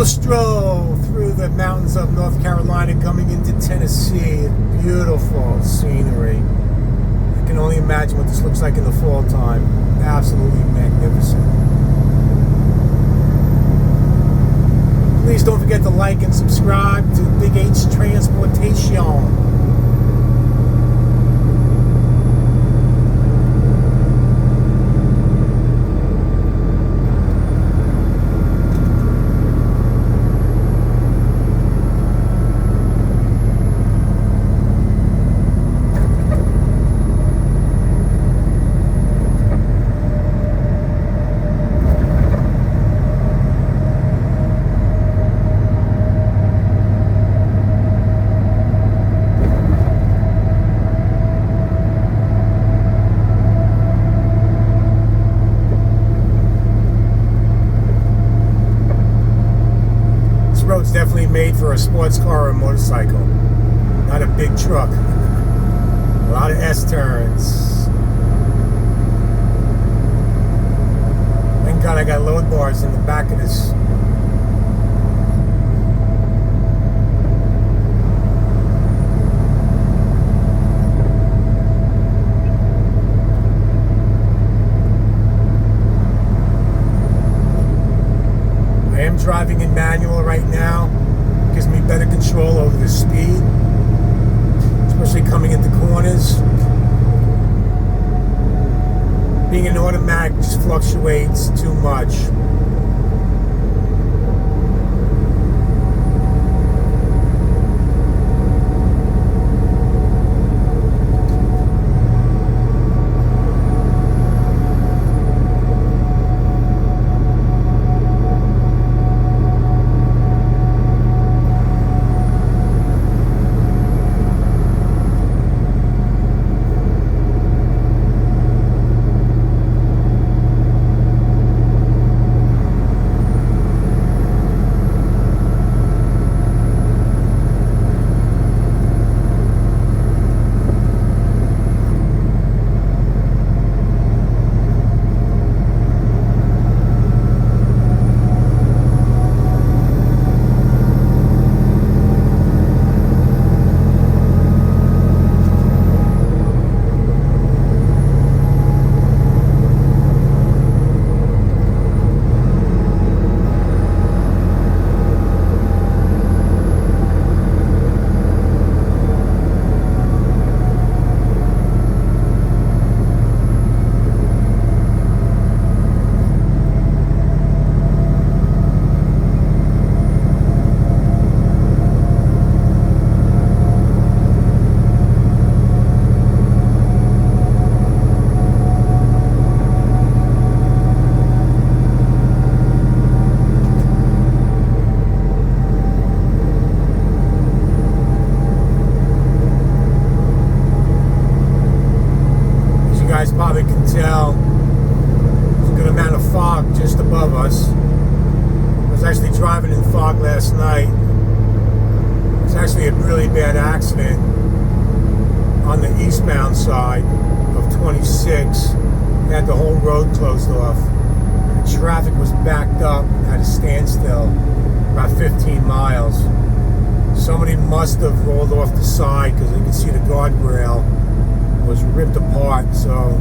stroll through the mountains of North Carolina coming into Tennessee. Beautiful scenery. I can only imagine what this looks like in the fall time. Absolutely magnificent. Please don't forget to like and subscribe to Big H Transportation. Road's definitely made for a sports car or a motorcycle, not a big truck. A lot of S-turns. Thank God I got load bars in the back of this. I am driving in manual right now. Gives me better control over the speed, especially coming into corners. Being an automatic just fluctuates too much. Probably can tell there's a good amount of fog just above us. I was actually driving in fog last night. It was actually a really bad accident on the eastbound side of 26. We had the whole road closed off. The traffic was backed up at a standstill, about 15 miles. Somebody must have rolled off the side because you can see the guardrail was ripped apart. So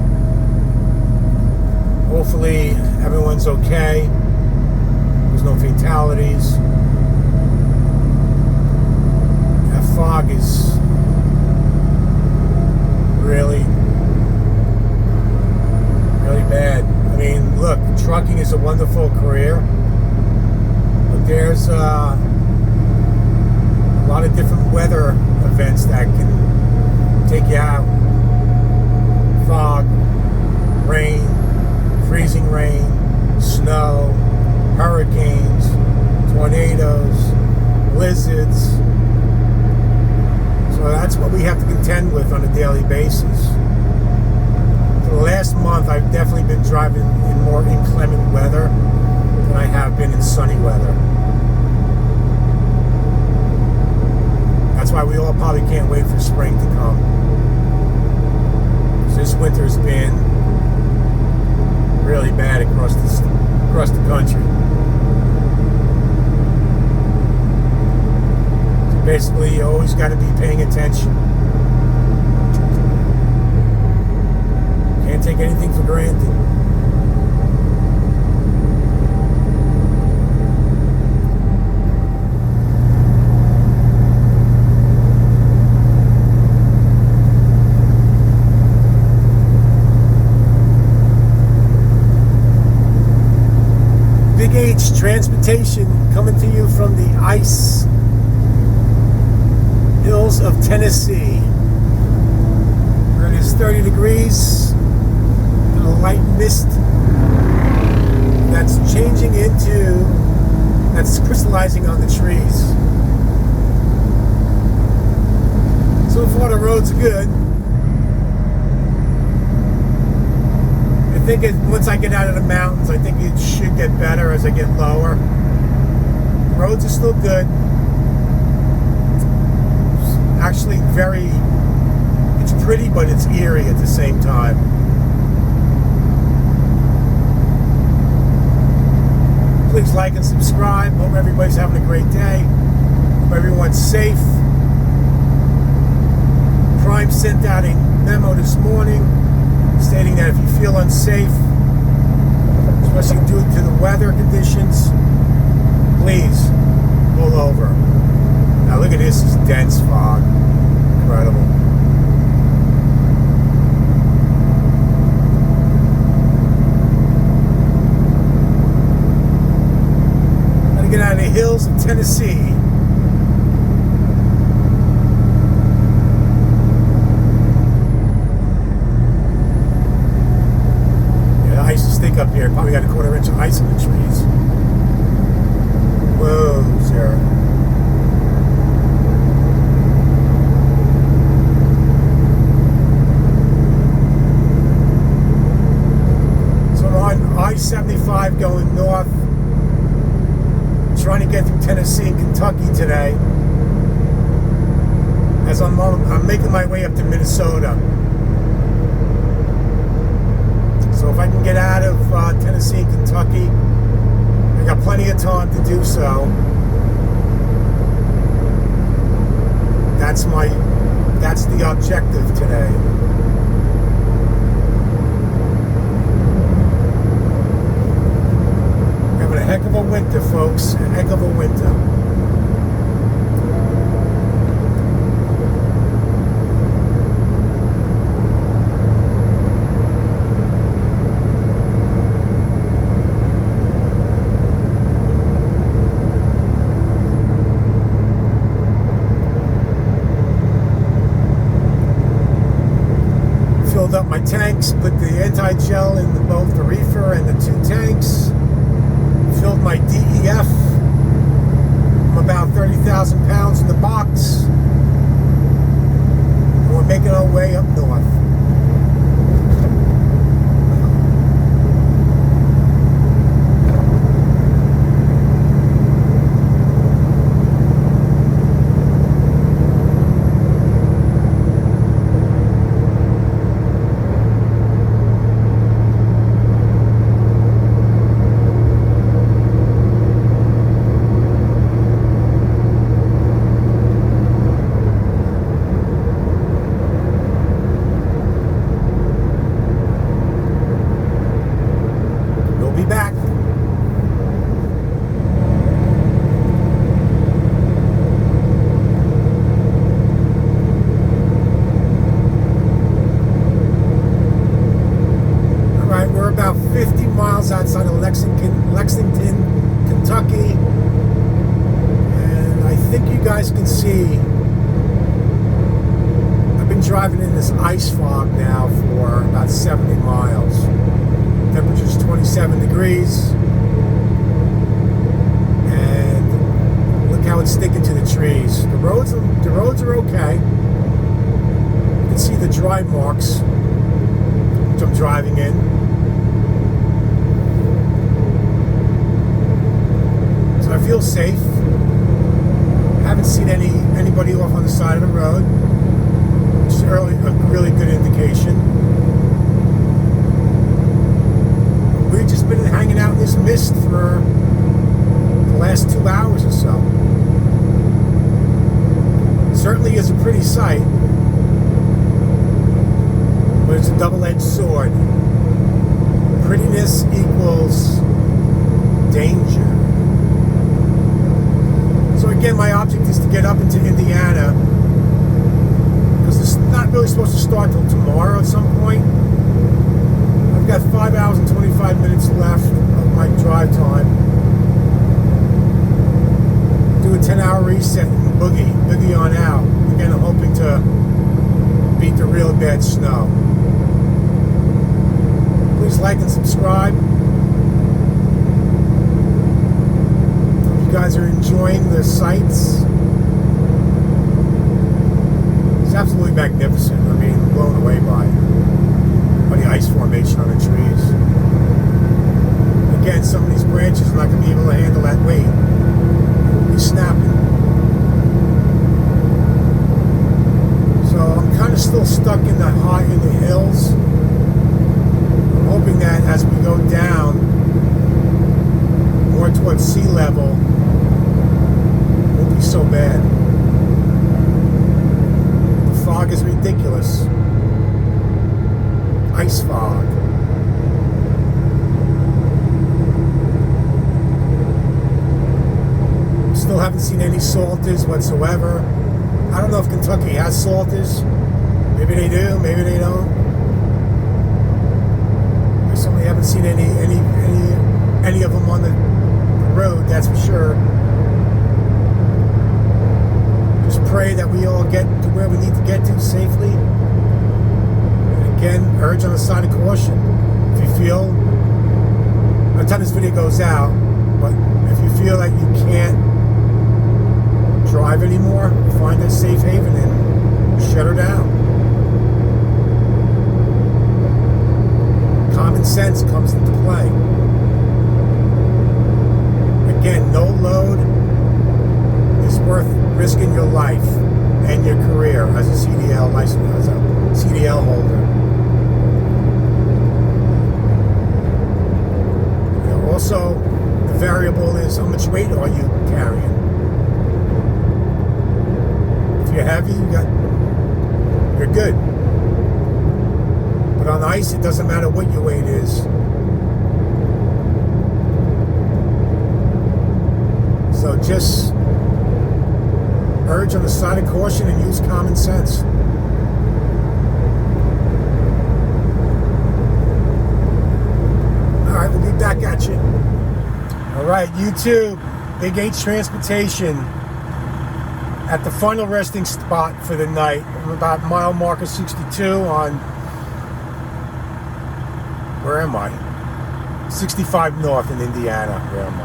hopefully everyone's okay. There's no fatalities. That fog is really bad. I mean, look, trucking is a wonderful career, but there's a lot of different weather events that can take you out. Fog, rain, freezing rain, snow, hurricanes, tornadoes, blizzards. So that's what we have to contend with on a daily basis. For the last month, I've definitely been driving in more inclement weather than I have been in sunny weather. That's why we all probably can't wait for spring to come. This winter's been really bad across the country. Basically, you always got to be paying attention. Can't take anything for granted. Bigh Transportation coming to you from the ice hills of Tennessee, where it is 30 degrees and a light mist that's that's crystallizing on the trees. So far the roads are good. I think once I get out of the mountains, I think it should get better as I get lower. The roads are still good. Actually it's pretty, but it's eerie at the same time. Please like and subscribe. Hope everybody's having a great day. Hope everyone's safe. Prime sent out a memo this morning stating that if you feel unsafe, especially due to the weather conditions, please pull over. Now look at this is dense fog. Incredible. Gotta get out of the hills of Tennessee. Up here, probably got a 1/4 inch of ice in the trees. Whoa, Sarah. So I'm on I-75 going north, trying to get through Tennessee and Kentucky today, as I'm making my way up to Minnesota. So if I can get out of Tennessee and Kentucky, I got plenty of time to do so. That's the objective today. Having a heck of a winter, folks. A heck of a winter. Filled up my tanks, put the anti-gel in both the reefer and the 2 tanks. Filled my DEF. I'm about 30,000 pounds in the box. And we're making our way up north. Be back. All right, we're about 50 miles outside of Lexington, Kentucky, and I think you guys can see I've been driving in this ice fog now for about 70 miles. Temperature's 27 degrees, and look how it's sticking to the trees. The roads are okay. You can see the dry marks, which I'm driving in. So I feel safe. I haven't seen anybody off on the side of the road, which is a really good indication. We've just been hanging out in this mist for the last 2 hours or so. it's a double-edged sword. Prettiness equals danger. So again, my object is to get up into Indiana, because it's not really supposed to start till tomorrow at some point. I've got 5 hours and 25 minutes left of my drive time. Do a 10-hour reset and boogie on out. Again, I'm hoping to beat the real bad snow. Please like and subscribe. Hope you guys are enjoying the sights. It's absolutely magnificent. I mean, I'm blown away by the ice formation on the trees. Again, some of these branches are not going to be able to handle that weight. They're snapping. So I'm kind of still stuck in the hills. I'm hoping that as we go down more towards sea level, it won't be so bad. The fog is ridiculous. Ice fog. Still haven't seen any salters whatsoever. I don't know if Kentucky has salters. Maybe they do, maybe they don't. I certainly haven't seen any of them on the road, that's for sure. Just pray that we all get to where we need to get to safely. Again, urge on the side of caution. If you feel, by the time this video goes out, but if you feel like you can't drive anymore, find a safe haven and shut her down. Common sense comes into play. Again, no load is worth risking your life and your career as a CDL license, as a CDL holder. Also, the variable is how much weight are you carrying. If you're heavy, you're good. But on ice, it doesn't matter what your weight is. So just urge on the side of caution and use common sense. Alright, we'll be back at you. Alright, YouTube, Big H Transportation at the final resting spot for the night. I'm about mile marker 62 on, where am I? 65 North in Indiana. Where am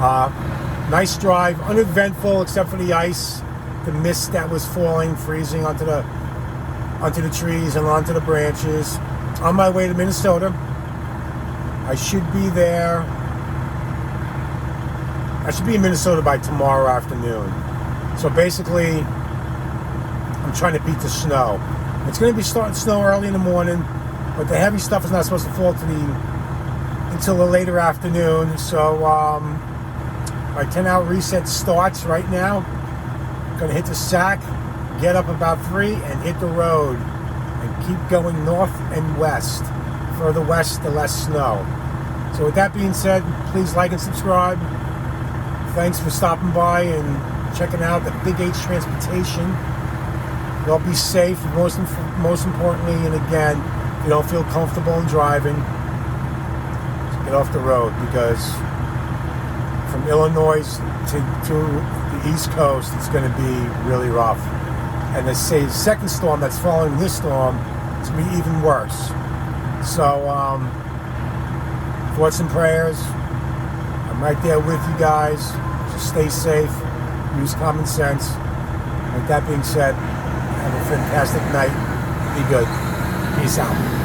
I? Nice drive, uneventful except for the ice, the mist that was falling, freezing onto the trees and onto the branches. On my way to Minnesota. I should be there. I should be in Minnesota by tomorrow afternoon. So basically, I'm trying to beat the snow. It's going to be starting to snow early in the morning, but the heavy stuff is not supposed to fall until the later afternoon. So my 10-hour reset starts right now. I'm going to hit the sack, get up about 3, and hit the road, and keep going north and west. Further west, the less snow. So with that being said, please like and subscribe. Thanks for stopping by and checking out the Big H Transportation. You'll be safe, most importantly, and again, if you don't feel comfortable in driving, get off the road, because from Illinois to the East Coast, it's going to be really rough. And the second storm that's following this storm, it's going to be even worse. So, thoughts and prayers. I'm right there with you guys. Just stay safe. Use common sense. With that being said, have a fantastic night. Be good. Peace out.